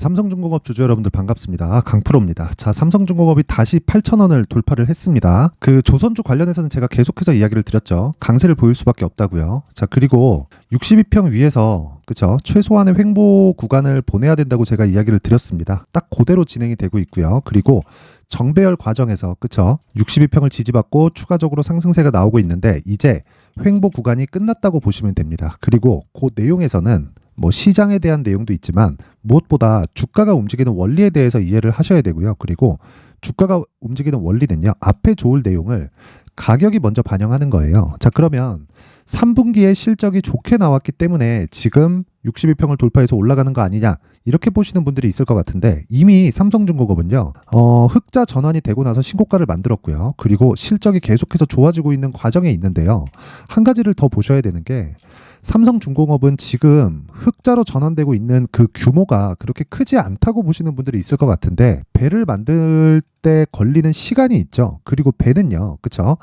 삼성중공업 주주 여러분들 반갑습니다. 강프로입니다. 자, 삼성중공업이 다시 8,000원을 돌파를 했습니다. 그 조선주 관련해서는 제가 계속해서 이야기를 드렸죠. 강세를 보일 수밖에 없다고요. 자, 그리고 62평 위에서 그쵸, 최소한의 횡보 구간을 보내야 된다고 제가 이야기를 드렸습니다. 딱 그대로 진행이 되고 있고요. 그리고 정배열 과정에서 그쵸, 62평을 지지받고 추가적으로 상승세가 나오고 있는데 이제 횡보 구간이 끝났다고 보시면 됩니다. 그리고 그 내용에서는 뭐 시장에 대한 내용도 있지만 무엇보다 주가가 움직이는 원리에 대해서 이해를 하셔야 되고요. 그리고 주가가 움직이는 원리는요, 앞에 좋을 내용을 가격이 먼저 반영하는 거예요. 자, 그러면 3분기에 실적이 좋게 나왔기 때문에 지금 62평을 돌파해서 올라가는 거 아니냐, 이렇게 보시는 분들이 있을 것 같은데 이미 삼성중공업은요 흑자 전환이 되고 나서 신고가를 만들었고요. 그리고 실적이 계속해서 좋아지고 있는 과정에 있는데요. 한 가지를 더 보셔야 되는 게 삼성중공업은 지금 흑자로 전환되고 있는 그 규모가 그렇게 크지 않다고 보시는 분들이 있을 것 같은데 배를 만들 때 걸리는 시간이 있죠. 그리고 배는요, 그쵸?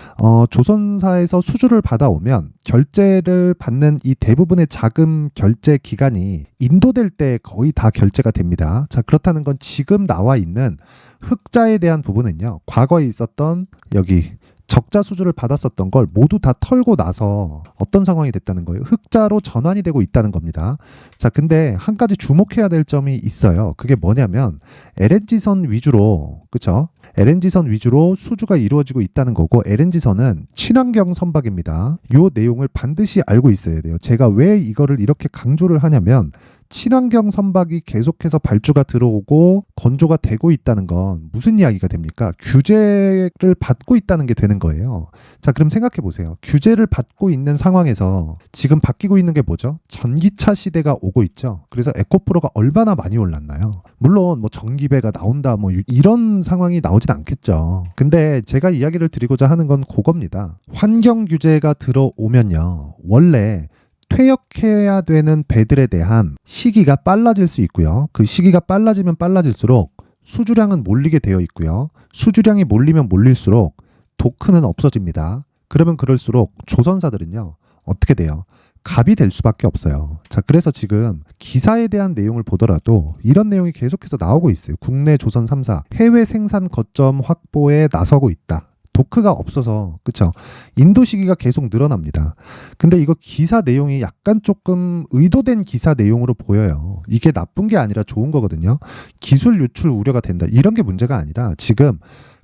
조선사에서 수주를 받아오면 결제를 받는 이 대부분의 자금 결제 기간이 인도될 때 거의 다 결제가 됩니다. 자, 그렇다는 건 지금 나와 있는 흑자에 대한 부분은요, 과거에 있었던 여기 적자 수주를 받았었던 걸 모두 다 털고 나서 어떤 상황이 됐다는 거예요. 흑자로 전환이 되고 있다는 겁니다. 자, 근데 한 가지 주목해야 될 점이 있어요. 그게 뭐냐면 LNG선 위주로, 그쵸? LNG선 위주로 수주가 이루어지고 있다는 거고, LNG선은 친환경 선박입니다. 이 내용을 반드시 알고 있어야 돼요. 제가 왜 이거를 이렇게 강조를 하냐면 친환경 선박이 계속해서 발주가 들어오고 건조가 되고 있다는 건 무슨 이야기가 됩니까? 규제를 받고 있다는 게 되는 거예요. 자, 그럼 생각해 보세요. 규제를 받고 있는 상황에서 지금 바뀌고 있는 게 뭐죠? 전기차 시대가 오고 있죠. 그래서 에코프로가 얼마나 많이 올랐나요? 물론 뭐 전기배가 나온다 뭐 이런 상황이 나오진 않겠죠. 근데 제가 이야기를 드리고자 하는 건 그겁니다. 환경 규제가 들어오면요, 원래 퇴역해야 되는 배들에 대한 시기가 빨라질 수 있고요. 그 시기가 빨라지면 빨라질수록 수주량은 몰리게 되어 있고요. 수주량이 몰리면 몰릴수록 토크는 없어집니다. 그러면 그럴수록 조선사들은요, 어떻게 돼요? 갑이 될 수밖에 없어요. 자, 그래서 지금 기사에 대한 내용을 보더라도 이런 내용이 계속해서 나오고 있어요. 국내 조선 3사 해외 생산 거점 확보에 나서고 있다. 도크가 없어서, 그쵸? 인도 시기가 계속 늘어납니다. 근데 이거 기사 내용이 약간 조금 의도된 기사 내용으로 보여요. 이게 나쁜 게 아니라 좋은 거거든요. 기술 유출 우려가 된다, 이런 게 문제가 아니라 지금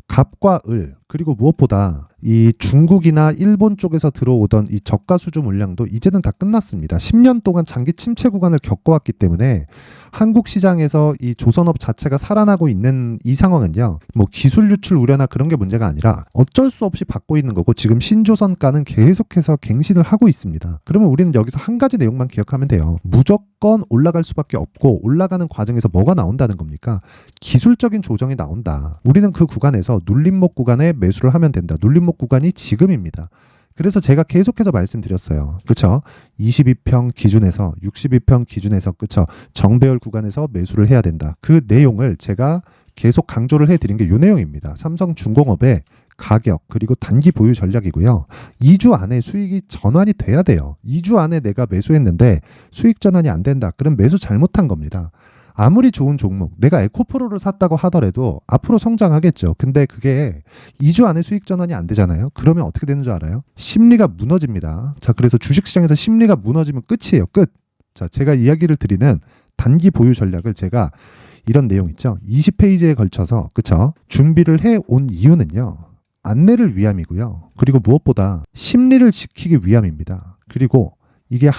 갑과 을, 그리고 무엇보다 이 중국이나 일본 쪽에서 들어오던 이 저가 수주 물량도 이제는 다 끝났습니다. 10년 동안 장기 침체 구간을 겪어왔기 때문에 한국 시장에서 이 조선업 자체가 살아나고 있는 이 상황은요, 뭐 기술 유출 우려나 그런 게 문제가 아니라 어쩔 수 없이 받고 있는 거고, 지금 신조선가는 계속해서 갱신을 하고 있습니다. 그러면 우리는 여기서 한 가지 내용만 기억하면 돼요. 무조건 올라갈 수밖에 없고, 올라가는 과정에서 뭐가 나온다는 겁니까? 기술적인 조정이 나온다. 우리는 그 구간에서 눌림목 구간에 매수를 하면 된다. 눌림목 구간이 지금입니다. 그래서 제가 계속해서 말씀드렸어요. 그쵸? 22평 기준에서 62평 기준에서, 그쵸? 정배열 구간에서 매수를 해야 된다. 그 내용을 제가 계속 강조를 해드린 게 이 내용입니다. 삼성중공업의 가격 그리고 단기 보유 전략이고요. 2주 안에 수익이 전환이 돼야 돼요. 2주 안에 내가 매수했는데 수익 전환이 안 된다. 그럼 매수 잘못한 겁니다. 아무리 좋은 종목, 내가 에코프로를 샀다고 하더라도 앞으로 성장하겠죠. 근데 그게 2주 안에 수익 전환이 안 되잖아요. 그러면 어떻게 되는 줄 알아요? 심리가 무너집니다. 자, 그래서 주식시장에서 심리가 무너지면 끝이에요. 끝. 자, 제가 이야기를 드리는 단기 보유 전략을 제가 이런 내용 있죠. 20페이지에 걸쳐서, 그쵸? 준비를 해온 이유는요, 안내를 위함이고요. 그리고 무엇보다 심리를 지키기 위함입니다. 그리고 이게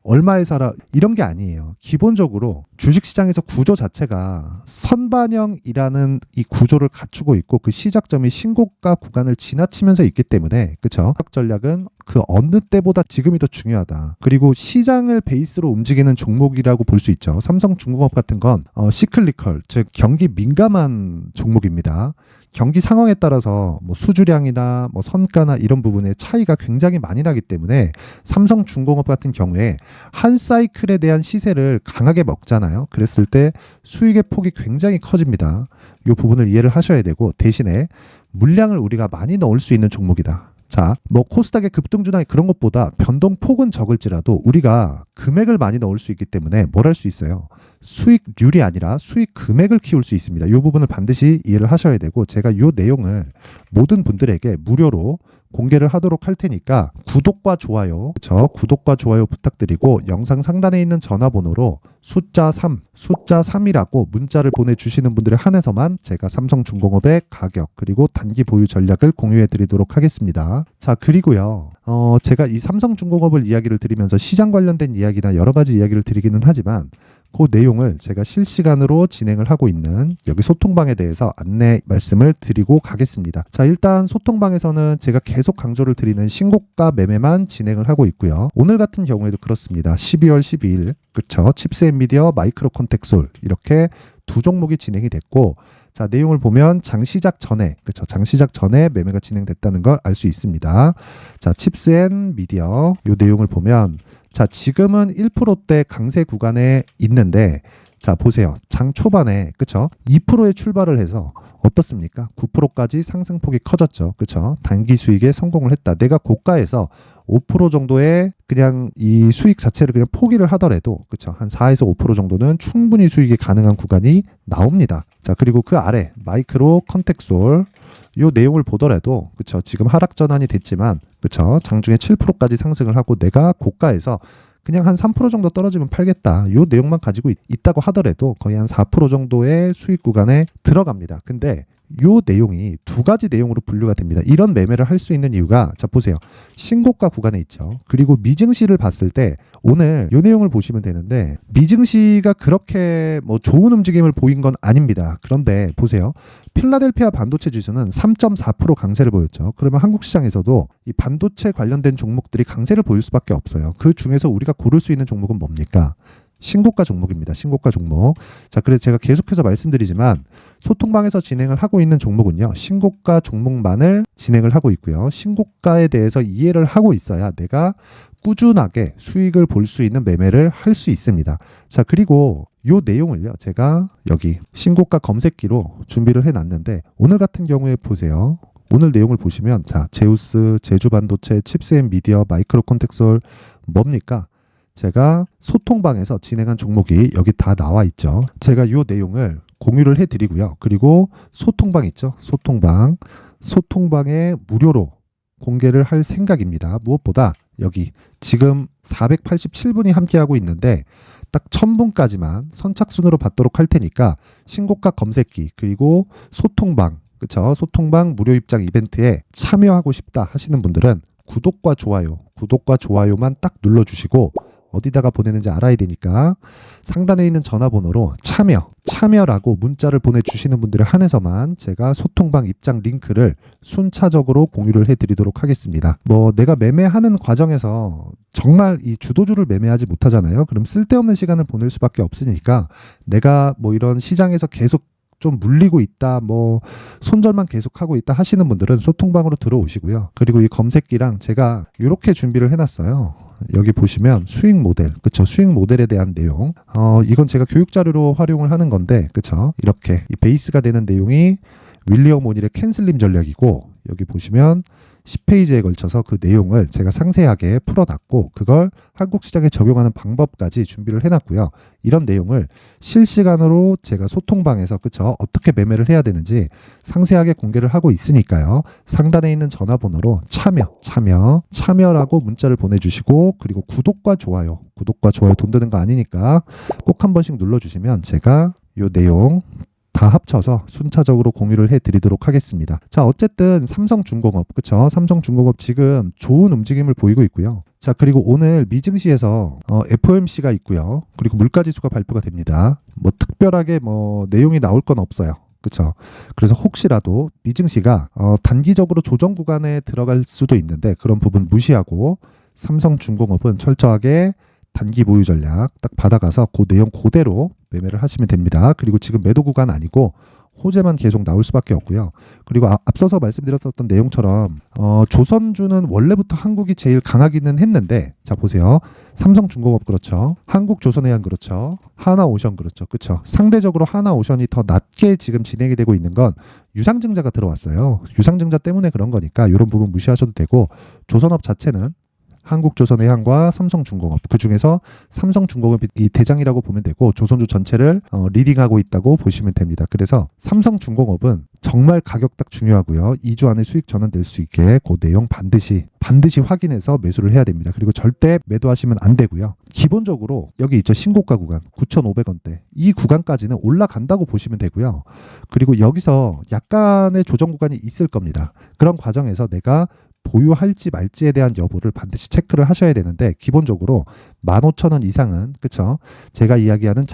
얼마에 사라 이런 게 아니에요. 기본적으로 주식시장에서 구조 자체가 선반영이라는 이 구조를 갖추고 있고, 그 시작점이 신고가 구간을 지나치면서 있기 때문에, 그쵸? 전략은 그 어느 때보다 지금이 더 중요하다. 그리고 시장을 베이스로 움직이는 종목이라고 볼 수 있죠. 삼성중공업 같은 건 시클리컬, 즉 경기 민감한 종목입니다. 경기 상황에 따라서 뭐 수주량이나 뭐 선가나 이런 부분에 차이가 굉장히 많이 나기 때문에 삼성중공업 같은 경우에 한 사이클에 대한 시세를 강하게 먹잖아요. 그랬을 때 수익의 폭이 굉장히 커집니다. 이 부분을 이해를 하셔야 되고, 대신에 물량을 우리가 많이 넣을 수 있는 종목이다. 자, 뭐 코스닥의 급등주나 그런 것보다 변동폭은 적을지라도 우리가 금액을 많이 넣을 수 있기 때문에 뭘 할 수 있어요? 수익률이 아니라 수익 금액을 키울 수 있습니다. 이 부분을 반드시 이해를 하셔야 되고, 제가 이 내용을 모든 분들에게 무료로 공개를 하도록 할 테니까 구독과 좋아요, 그렇죠? 구독과 좋아요 부탁드리고, 영상 상단에 있는 전화번호로 숫자 3이라고 문자를 보내주시는 분들에 한해서만 제가 삼성중공업의 가격 그리고 단기 보유 전략을 공유해 드리도록 하겠습니다. 자, 그리고요, 제가 이 삼성중공업을 이야기를 드리면서 시장 관련된 이야기나 여러 가지 이야기를 드리기는 하지만 그 내용을 제가 실시간으로 진행을 하고 있는 여기 소통방에 대해서 안내 말씀을 드리고 가겠습니다. 자, 일단 소통방에서는 제가 계속 강조를 드리는 신고가 매매만 진행을 하고 있고요. 오늘 같은 경우에도 그렇습니다. 12월 12일 그쵸? 칩스 엔비디어, 마이크로 컨텍솔 이렇게 두 종목이 진행이 됐고, 자, 내용을 보면 장 시작 전에, 그쵸? 장 시작 전에 매매가 진행됐다는 걸 알 수 있습니다. 자, 칩스 엔비디어 이 내용을 보면, 자, 지금은 1%대 강세 구간에 있는데, 자, 보세요. 장 초반에, 그쵸? 2%의 출발을 해서 어떻습니까? 9%까지 상승폭이 커졌죠. 그쵸? 단기 수익에 성공을 했다. 내가 고가에서 5% 정도의 그냥 이 수익 자체를 그냥 포기를 하더라도, 그쵸? 한 4에서 5% 정도는 충분히 수익이 가능한 구간이 나옵니다. 자, 그리고 그 아래 마이크로 컨텍솔 요 내용을 보더라도, 그쵸? 지금 하락 전환이 됐지만, 그쵸? 장중에 7%까지 상승을 하고 내가 고가에서 그냥 한 3% 정도 떨어지면 팔겠다. 요 내용만 가지고 있다고 하더라도 거의 한 4% 정도의 수익 구간에 들어갑니다. 근데 요 내용이 두 가지 내용으로 분류가 됩니다. 이런 매매를 할 수 있는 이유가, 자, 보세요. 신고가 구간에 있죠. 그리고 미증시를 봤을 때 오늘 요 내용을 보시면 되는데, 미증시가 그렇게 뭐 좋은 움직임을 보인 건 아닙니다. 그런데 보세요. 필라델피아 반도체 지수는 3.4% 강세를 보였죠. 그러면 한국 시장에서도 이 반도체 관련된 종목들이 강세를 보일 수밖에 없어요. 그 중에서 우리가 고를 수 있는 종목은 뭡니까? 신고가 종목입니다. 신고가 종목. 자, 그래서 제가 계속해서 말씀드리지만 소통방에서 진행을 하고 있는 종목은요, 신고가 종목만을 진행을 하고 있고요. 신고가에 대해서 이해를 하고 있어야 내가 꾸준하게 수익을 볼 수 있는 매매를 할 수 있습니다. 자, 그리고 요 내용을요, 제가 여기 신고가 검색기로 준비를 해놨는데, 오늘 같은 경우에 보세요. 오늘 내용을 보시면, 자, 제우스, 제주반도체, 칩스 엔비디어, 마이크로 컨텍솔 뭡니까? 제가 소통방에서 진행한 종목이 여기 다 나와 있죠. 제가 이 내용을 공유를 해드리고요. 그리고 소통방 있죠. 소통방에 무료로 공개를 할 생각입니다. 무엇보다 여기 지금 487분이 함께하고 있는데 딱 1000분까지만 선착순으로 받도록 할 테니까 신고가 검색기 그리고 소통방, 그쵸? 소통방 무료 입장 이벤트에 참여하고 싶다 하시는 분들은 구독과 좋아요만 딱 눌러주시고, 어디다가 보내는지 알아야 되니까 상단에 있는 전화번호로 참여라고 문자를 보내주시는 분들에 한해서만 제가 소통방 입장 링크를 순차적으로 공유를 해드리도록 하겠습니다. 뭐 내가 매매하는 과정에서 정말 이 주도주를 매매하지 못하잖아요. 그럼 쓸데없는 시간을 보낼 수밖에 없으니까, 내가 뭐 이런 시장에서 계속 좀 물리고 있다, 뭐 손절만 계속하고 있다 하시는 분들은 소통방으로 들어오시고요. 그리고 이 검색기랑 제가 이렇게 준비를 해놨어요. 여기 보시면 수익 모델, 그쵸? 수익 모델에 대한 내용. 이건 제가 교육 자료로 활용을 하는 건데, 그쵸? 이렇게 이 베이스가 되는 내용이 윌리엄 오닐의 캔슬림 전략이고, 여기 보시면 10페이지에 걸쳐서 그 내용을 제가 상세하게 풀어놨고, 그걸 한국 시장에 적용하는 방법까지 준비를 해놨고요. 이런 내용을 실시간으로 제가 소통방에서, 그쵸? 어떻게 매매를 해야 되는지 상세하게 공개를 하고 있으니까요. 상단에 있는 전화번호로 참여라고 문자를 보내주시고, 그리고 구독과 좋아요 돈 드는 거 아니니까 꼭 한 번씩 눌러주시면 제가 이 내용 다 합쳐서 순차적으로 공유를 해드리도록 하겠습니다. 자, 어쨌든 삼성중공업, 그쵸? 삼성중공업 지금 좋은 움직임을 보이고 있고요. 자, 그리고 오늘 미증시에서 FOMC가 있고요. 그리고 물가지수가 발표가 됩니다. 뭐 특별하게 뭐 내용이 나올 건 없어요. 그쵸? 그래서 혹시라도 미증시가 단기적으로 조정 구간에 들어갈 수도 있는데, 그런 부분 무시하고 삼성중공업은 철저하게 단기 보유 전략 딱 받아가서 그 내용 그대로 매매를 하시면 됩니다. 그리고 지금 매도 구간 아니고 호재만 계속 나올 수밖에 없고요. 그리고 앞서서 말씀드렸었던 내용처럼 조선주는 원래부터 한국이 제일 강하기는 했는데, 자 보세요. 삼성중공업 그렇죠. 한국조선해양 그렇죠. 하나오션 그렇죠. 그렇죠. 상대적으로 하나오션이 더 낮게 지금 진행이 되고 있는 건 유상증자가 들어왔어요. 유상증자 때문에 그런 거니까 이런 부분 무시하셔도 되고, 조선업 자체는 한국조선해양과 삼성중공업, 그중에서 삼성중공업이 이 대장이라고 보면 되고 조선주 전체를 리딩하고 있다고 보시면 됩니다. 그래서 삼성중공업은 정말 가격 딱 중요하고요. 2주 안에 수익 전환될 수 있게 그 내용 반드시 확인해서 매수를 해야 됩니다. 그리고 절대 매도하시면 안 되고요. 기본적으로 여기 있죠. 신고가 구간 9,500원대. 이 구간까지는 올라간다고 보시면 되고요. 그리고 여기서 약간의 조정 구간이 있을 겁니다. 그런 과정에서 내가 보유할지 말지에 대한 여부를 반드시 체크를 하셔야 되는데, 기본적으로 15,000원 이상은, 그쵸? 제가 이야기하는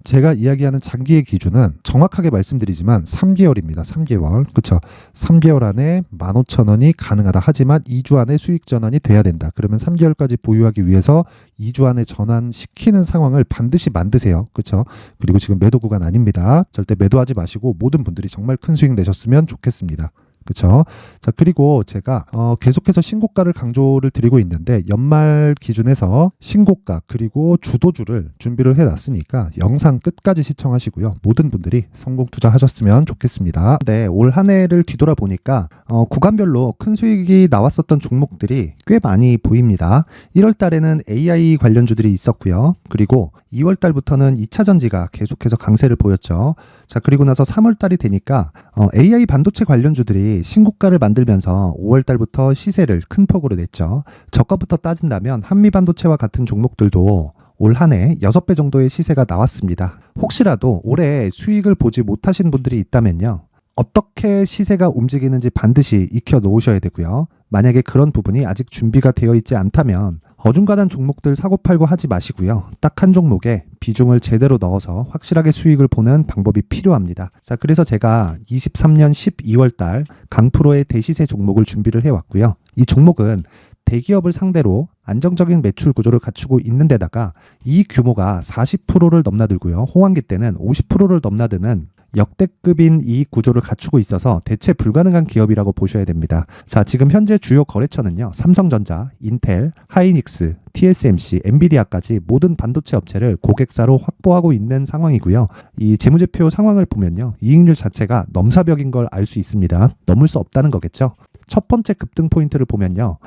제가 이야기하는 장기의 기준은 정확하게 말씀드리지만 3개월입니다. 3개월. 그쵸? 3개월 안에 15,000원이 가능하다. 하지만 2주 안에 수익 전환이 돼야 된다. 그러면 3개월까지 보유하기 위해서 2주 안에 전환시키는 상황을 반드시 만드세요. 그쵸? 그리고 지금 매도 구간 아닙니다. 절대 매도하지 마시고 모든 분들이 정말 큰 수익 내셨으면 좋겠습니다. 그쵸? 자, 그리고 제가 계속해서 신고가를 강조를 드리고 있는데, 연말 기준에서 신고가 그리고 주도주를 준비를 해놨으니까 영상 끝까지 시청하시고요. 모든 분들이 성공 투자하셨으면 좋겠습니다. 네, 올 한 해를 뒤돌아보니까 구간별로 큰 수익이 나왔었던 종목들이 꽤 많이 보입니다. 1월 달에는 AI 관련주들이 있었고요. 그리고 2월 달부터는 2차전지가 계속해서 강세를 보였죠. 자, 그리고 나서 3월 달이 되니까 AI 반도체 관련주들이 신고가를 만들면서 5월 달부터 시세를 큰 폭으로 냈죠. 저가부터 따진다면 한미반도체와 같은 종목들도 올 한 해 6배 정도의 시세가 나왔습니다. 혹시라도 올해 수익을 보지 못하신 분들이 있다면요, 어떻게 시세가 움직이는지 반드시 익혀 놓으셔야 되고요. 만약에 그런 부분이 아직 준비가 되어 있지 않다면 어중간한 종목들 사고팔고 하지 마시고요. 딱 한 종목에 비중을 제대로 넣어서 확실하게 수익을 보는 방법이 필요합니다. 자, 그래서 제가 23년 12월 달 강프로의 대시세 종목을 준비를 해왔고요. 이 종목은 대기업을 상대로 안정적인 매출 구조를 갖추고 있는 데다가 이 규모가 40%를 넘나들고요. 호황기 때는 50%를 넘나드는 역대급인 이익 구조를 갖추고 있어서 대체 불가능한 기업이라고 보셔야 됩니다. 자, 지금 현재 주요 거래처는요, 삼성전자, 인텔, 하이닉스, TSMC, 엔비디아까지 모든 반도체 업체를 고객사로 확보하고 있는 상황이고요. 이 재무제표 상황을 보면요, 이익률 자체가 넘사벽인 걸 알 수 있습니다. 넘을 수 없다는 거겠죠. 첫 번째 급등 포인트를 보면요,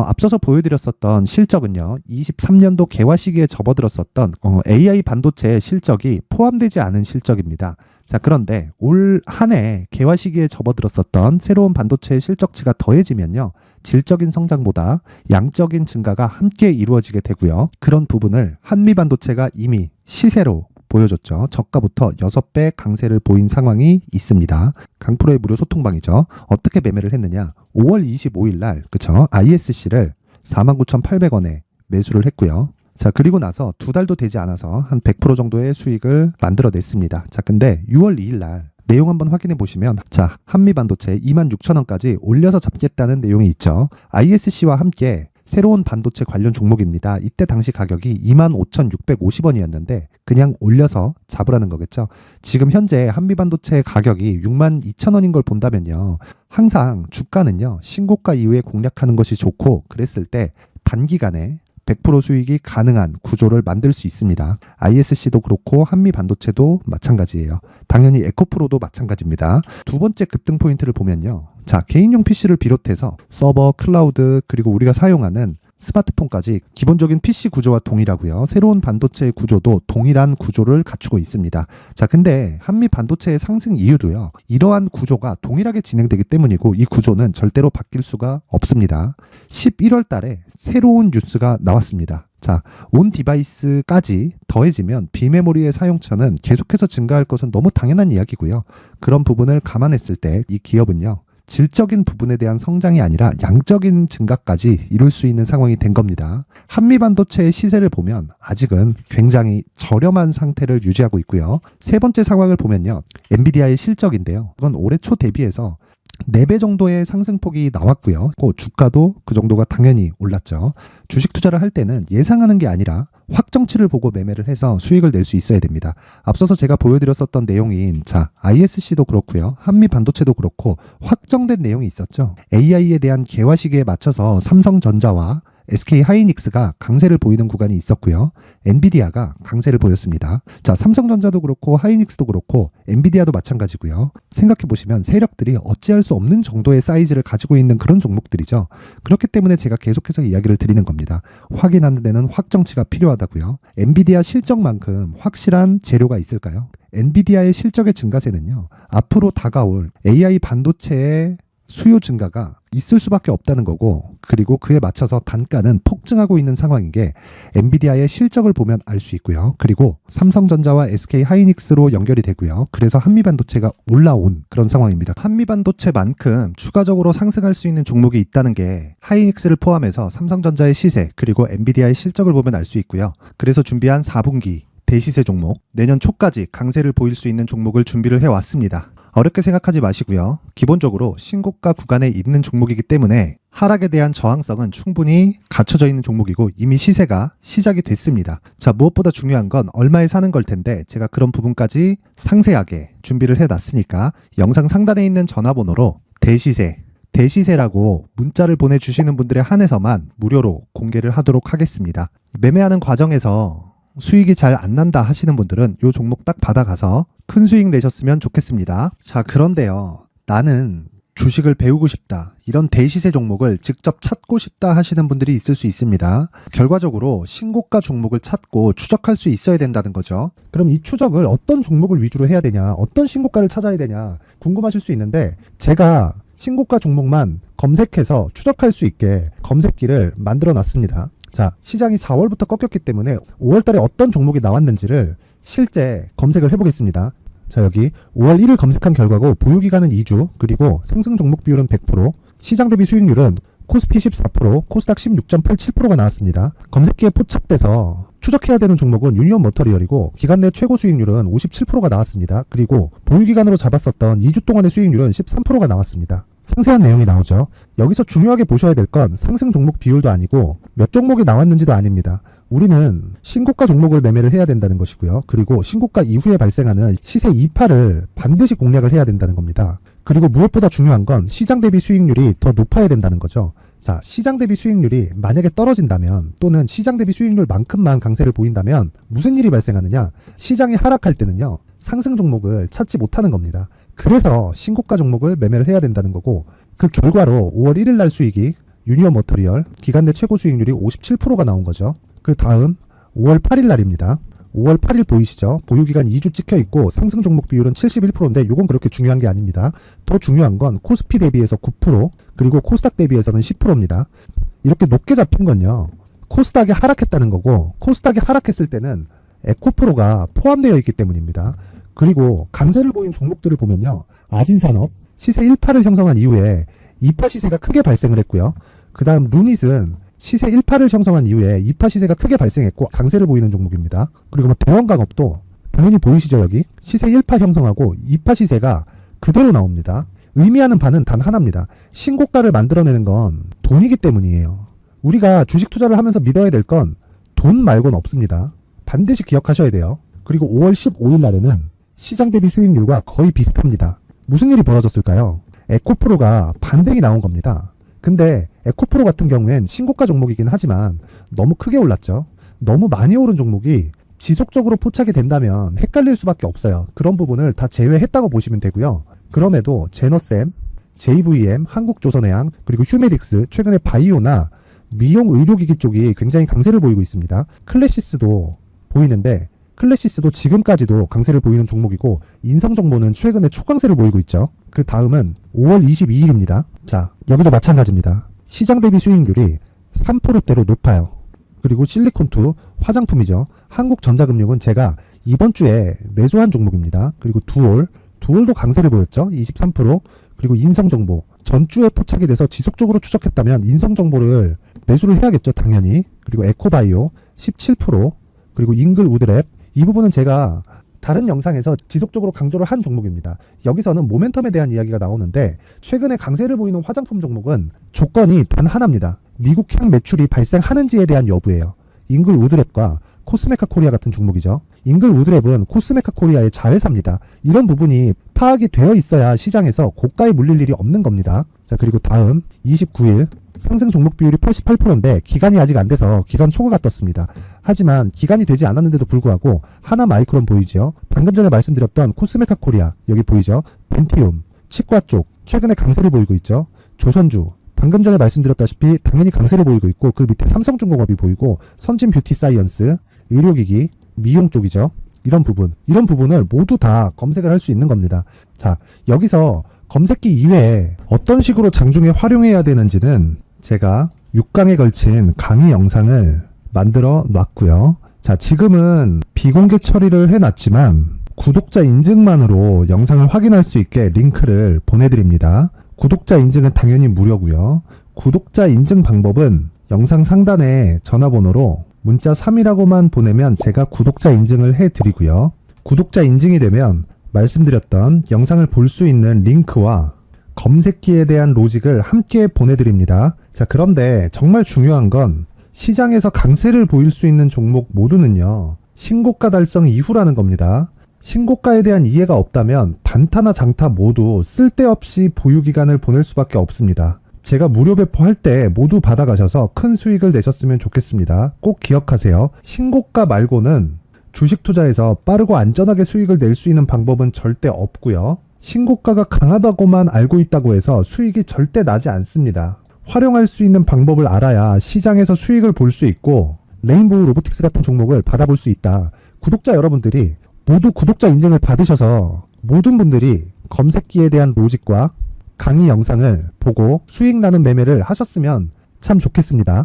앞서서 보여드렸었던 실적은요, 23년도 개화 시기에 접어들었었던 AI 반도체 실적이 포함되지 않은 실적입니다. 자, 그런데 올 한 해 개화 시기에 접어들었었던 새로운 반도체 실적치가 더해지면요, 질적인 성장보다 양적인 증가가 함께 이루어지게 되고요. 그런 부분을 한미반도체가 이미 시세로 보여줬죠. 저가부터 6배 강세를 보인 상황이 있습니다. 강프로의 무료 소통방이죠. 어떻게 매매를 했느냐? 5월 25일 날, 그쵸? ISC를 49,800원에 매수를 했고요. 자, 그리고 나서 2달도 되지 않아서 한 100% 정도의 수익을 만들어냈습니다. 자, 근데 6월 2일 날 내용 한번 확인해 보시면, 자, 한미반도체 26,000원까지 올려서 잡겠다는 내용이 있죠. ISC와 함께 새로운 반도체 관련 종목입니다. 이때 당시 가격이 25,650원이었는데 그냥 올려서 잡으라는 거겠죠. 지금 현재 한미반도체 가격이 62,000원인 걸 본다면요, 항상 주가는요, 신고가 이후에 공략하는 것이 좋고, 그랬을 때 단기간에 100% 수익이 가능한 구조를 만들 수 있습니다. ISC도 그렇고 한미반도체도 마찬가지예요. 당연히 에코프로도 마찬가지입니다. 두 번째 급등 포인트를 보면요, 자, 개인용 PC를 비롯해서 서버, 클라우드, 그리고 우리가 사용하는 스마트폰까지 기본적인 PC 구조와 동일하고요. 새로운 반도체의 구조도 동일한 구조를 갖추고 있습니다. 자, 근데 한미 반도체의 상승 이유도요, 이러한 구조가 동일하게 진행되기 때문이고, 이 구조는 절대로 바뀔 수가 없습니다. 11월 달에 새로운 뉴스가 나왔습니다. 자, 온 디바이스까지 더해지면 비메모리의 사용처는 계속해서 증가할 것은 너무 당연한 이야기고요. 그런 부분을 감안했을 때 이 기업은요, 질적인 부분에 대한 성장이 아니라 양적인 증가까지 이룰 수 있는 상황이 된 겁니다. 한미반도체의 시세를 보면 아직은 굉장히 저렴한 상태를 유지하고 있고요. 세 번째 상황을 보면요, 엔비디아의 실적인데요, 이건 올해 초 대비해서 4배 정도의 상승폭이 나왔고요. 주가도 그 정도가 당연히 올랐죠. 주식 투자를 할 때는 예상하는 게 아니라 확정치를 보고 매매를 해서 수익을 낼 수 있어야 됩니다. 앞서서 제가 보여드렸었던 내용인 ISC도 그렇고요. 한미반도체도 그렇고 확정된 내용이 있었죠. AI에 대한 개화 시기에 맞춰서 삼성전자와 SK 하이닉스가 강세를 보이는 구간이 있었고요. 엔비디아가 강세를 보였습니다. 삼성전자도 그렇고 하이닉스도 그렇고 엔비디아도 마찬가지고요. 생각해 보시면 세력들이 어찌할 수 없는 정도의 사이즈를 가지고 있는 그런 종목들이죠. 그렇기 때문에 제가 계속해서 이야기를 드리는 겁니다. 확인하는 데는 확정치가 필요하다고요. 엔비디아 실적만큼 확실한 재료가 있을까요? 엔비디아의 실적의 증가세는요. 앞으로 다가올 AI 반도체의 수요 증가가 있을 수밖에 없다는 거고, 그리고 그에 맞춰서 단가는 폭증하고 있는 상황인 게 엔비디아의 실적을 보면 알 수 있고요. 그리고 삼성전자와 SK 하이닉스로 연결이 되고요. 그래서 한미반도체가 올라온 그런 상황입니다. 한미반도체만큼 추가적으로 상승할 수 있는 종목이 있다는 게 하이닉스를 포함해서 삼성전자의 시세 그리고 엔비디아의 실적을 보면 알 수 있고요. 그래서 준비한 4분기 대시세 종목, 내년 초까지 강세를 보일 수 있는 종목을 준비를 해왔습니다. 어렵게 생각하지 마시고요. 기본적으로 신고가 구간에 있는 종목이기 때문에 하락에 대한 저항성은 충분히 갖춰져 있는 종목이고 이미 시세가 시작이 됐습니다. 무엇보다 중요한 건 얼마에 사는 걸 텐데 제가 그런 부분까지 상세하게 준비를 해놨으니까 영상 상단에 있는 전화번호로 대시세라고 문자를 보내주시는 분들에 한해서만 무료로 공개를 하도록 하겠습니다. 매매하는 과정에서 수익이 잘 안 난다 하시는 분들은 이 종목 딱 받아가서 큰 수익 내셨으면 좋겠습니다. 그런데요. 나는 주식을 배우고 싶다. 이런 대시세 종목을 직접 찾고 싶다 하시는 분들이 있을 수 있습니다. 결과적으로 신고가 종목을 찾고 추적할 수 있어야 된다는 거죠. 그럼 이 추적을 어떤 종목을 위주로 해야 되냐, 어떤 신고가를 찾아야 되냐 궁금하실 수 있는데 제가 신고가 종목만 검색해서 추적할 수 있게 검색기를 만들어 놨습니다. 시장이 4월부터 꺾였기 때문에 5월 달에 어떤 종목이 나왔는지를 실제 검색을 해보겠습니다. 여기 5월 1일 검색한 결과고 보유기간은 2주, 그리고 상승 종목 비율은 100%, 시장 대비 수익률은 코스피 14%, 코스닥 16.87%가 나왔습니다. 검색기에 포착돼서 추적해야 되는 종목은 유니온 머터리얼이고 기간 내 최고 수익률은 57%가 나왔습니다. 그리고 보유기간으로 잡았었던 2주 동안의 수익률은 13%가 나왔습니다. 상세한 내용이 나오죠. 여기서 중요하게 보셔야 될 건 상승 종목 비율도 아니고 몇 종목이 나왔는지도 아닙니다. 우리는 신고가 종목을 매매를 해야 된다는 것이고요. 그리고 신고가 이후에 발생하는 시세 이파를 반드시 공략을 해야 된다는 겁니다. 그리고 무엇보다 중요한 건 시장 대비 수익률이 더 높아야 된다는 거죠. 시장 대비 수익률이 만약에 떨어진다면 또는 시장 대비 수익률만큼만 강세를 보인다면 무슨 일이 발생하느냐? 시장이 하락할 때는요. 상승 종목을 찾지 못하는 겁니다. 그래서 신고가 종목을 매매를 해야 된다는 거고 그 결과로 5월 1일 날 수익이 유니온 머터리얼 기간 내 최고 수익률이 57%가 나온 거죠. 그 다음 5월 8일 날입니다. 5월 8일 보이시죠? 보유기간 2주 찍혀 있고 상승 종목 비율은 71%인데 이건 그렇게 중요한 게 아닙니다. 더 중요한 건 코스피 대비해서 9% 그리고 코스닥 대비해서는 10%입니다. 이렇게 높게 잡힌 건요. 코스닥이 하락했다는 거고 코스닥이 하락했을 때는 에코프로가 포함되어 있기 때문입니다. 그리고 강세를 보인 종목들을 보면요. 아진산업 시세 1파를 형성한 이후에 2파 시세가 크게 발생을 했고요. 그 다음 루닛은 시세 1파를 형성한 이후에 2파 시세가 크게 발생했고 강세를 보이는 종목입니다. 그리고 대원강업도 당연히 보이시죠 여기? 시세 1파 형성하고 2파 시세가 그대로 나옵니다. 의미하는 바는 단 하나입니다. 신고가를 만들어내는 건 돈이기 때문이에요. 우리가 주식 투자를 하면서 믿어야 될 건 돈 말고는 없습니다. 반드시 기억하셔야 돼요. 그리고 5월 15일 날에는 시장 대비 수익률과 거의 비슷합니다. 무슨 일이 벌어졌을까요? 에코프로가 반등이 나온 겁니다. 근데 에코프로 같은 경우엔 신고가 종목이긴 하지만 너무 크게 올랐죠. 너무 많이 오른 종목이 지속적으로 포착이 된다면 헷갈릴 수밖에 없어요. 그런 부분을 다 제외했다고 보시면 되고요. 그럼에도 제너셈, JVM, 한국조선해양, 그리고 휴메딕스, 최근에 바이오나 미용 의료기기 쪽이 굉장히 강세를 보이고 있습니다. 클래시스도 보이는데 클래시스도 지금까지도 강세를 보이는 종목이고 인성정보는 최근에 초강세를 보이고 있죠. 그 다음은 5월 22일입니다. 여기도 마찬가지입니다. 시장 대비 수익률이 3%대로 높아요. 그리고 실리콘투 화장품이죠. 한국전자금융은 제가 이번 주에 매수한 종목입니다. 그리고 두올도 강세를 보였죠. 23%. 그리고 인성정보 전주에 포착이 돼서 지속적으로 추적했다면 인성정보를 매수를 해야겠죠. 당연히. 그리고 에코바이오 17%. 그리고 잉글 우드랩 이 부분은 제가 다른 영상에서 지속적으로 강조를 한 종목입니다. 여기서는 모멘텀에 대한 이야기가 나오는데 최근에 강세를 보이는 화장품 종목은 조건이 단 하나입니다. 미국 향 매출이 발생하는지에 대한 여부예요. 잉글 우드랩과 코스메카 코리아 같은 종목이죠. 잉글우드랩은 코스메카 코리아의 자회사입니다. 이런 부분이 파악이 되어 있어야 시장에서 고가에 물릴 일이 없는 겁니다. 자, 그리고 다음 29일 상승 종목 비율이 88%인데 기간이 아직 안 돼서 기간 초과가 떴습니다. 하지만 기간이 되지 않았는데도 불구하고 하나 마이크론 보이죠. 방금 전에 말씀드렸던 코스메카 코리아 여기 보이죠. 벤티움, 치과 쪽 최근에 강세를 보이고 있죠. 조선주 방금 전에 말씀드렸다시피 당연히 강세를 보이고 있고 그 밑에 삼성중공업이 보이고 선진 뷰티 사이언스, 의료기기, 미용 쪽이죠. 이런 부분을 모두 다 검색을 할 수 있는 겁니다. 자, 여기서 검색기 이외에 어떤 식으로 장중에 활용해야 되는지는 제가 6강에 걸친 강의 영상을 만들어 놨고요. 자, 지금은 비공개 처리를 해놨지만 구독자 인증만으로 영상을 확인할 수 있게 링크를 보내드립니다. 구독자 인증은 당연히 무료고요. 구독자 인증 방법은 영상 상단에 전화번호로 문자 3이라고만 보내면 제가 구독자 인증을 해드리고요. 구독자 인증이 되면 말씀드렸던 영상을 볼 수 있는 링크와 검색기에 대한 로직을 함께 보내드립니다. 자, 그런데 정말 중요한 건 시장에서 강세를 보일 수 있는 종목 모두는요, 신고가 달성 이후라는 겁니다. 신고가에 대한 이해가 없다면 단타나 장타 모두 쓸데없이 보유기간을 보낼 수밖에 없습니다. 제가 무료 배포할 때 모두 받아가셔서 큰 수익을 내셨으면 좋겠습니다. 꼭 기억하세요. 신고가 말고는 주식 투자에서 빠르고 안전하게 수익을 낼 수 있는 방법은 절대 없고요. 신고가가 강하다고만 알고 있다고 해서 수익이 절대 나지 않습니다. 활용할 수 있는 방법을 알아야 시장에서 수익을 볼 수 있고 레인보우 로보틱스 같은 종목을 받아볼 수 있다. 구독자 여러분들이 모두 구독자 인증을 받으셔서 모든 분들이 검색기에 대한 로직과 강의 영상을 보고 수익 나는 매매를 하셨으면 참 좋겠습니다.